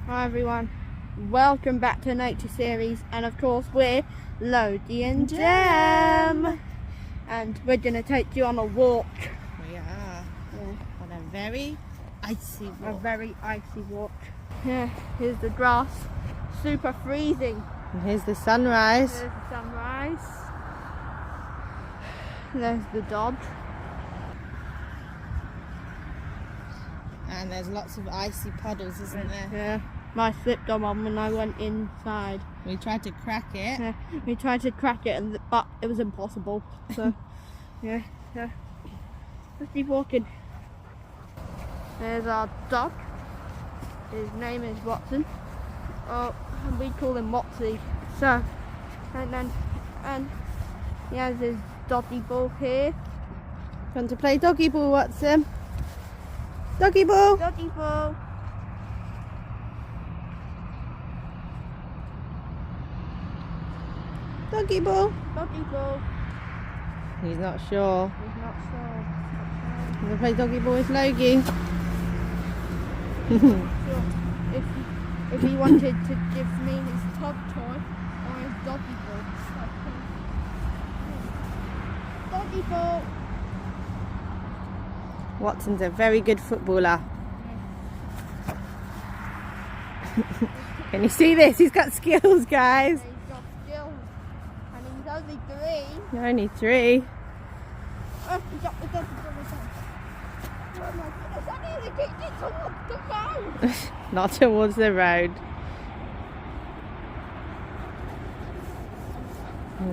Hi everyone, welcome back to Nature Series, and of course we're Lodi and Jem, and we're going to take you on a walk. We are on a very icy walk. A very icy walk. Yeah, here's the grass, super freezing. And here's the sunrise. There's the sunrise. There's the dog. And there's lots of icy puddles, isn't there? Yeah, I slipped on one when I went inside. We tried to crack it. Yeah, we tried to crack it, but it was impossible. So, yeah, let's keep walking. There's our dog. His name is Watson. Oh, and we call him Watsie. So, and he has his doggy ball here. Want to play doggy ball, Watson? Doggy ball. Doggy ball. Doggy ball. Doggy ball. He's not sure. He's not sure. Want to play doggy ball with Logie? Sure. If he wanted to give me his top toy or his doggy ball. Doggy ball. Watson's a very good footballer. Can you see this? He's got skills, guys. He's got skills. And he's only 3. You're only 3. Oh, he got the doggy ball again. Oh my goodness, I nearly kicked it towards the road. Not towards the road.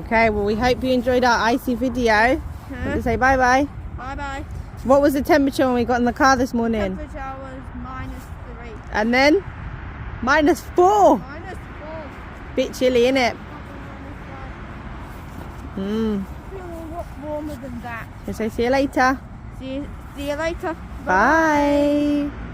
Okay, well, we hope you enjoyed our icy video. Want to say bye bye. Bye bye. What was the temperature when we got in the car this morning? Temperature was -3. And then -4. -4. Bit chilly, innit? Feel a lot warmer than that. So see you later. See you later. Bye.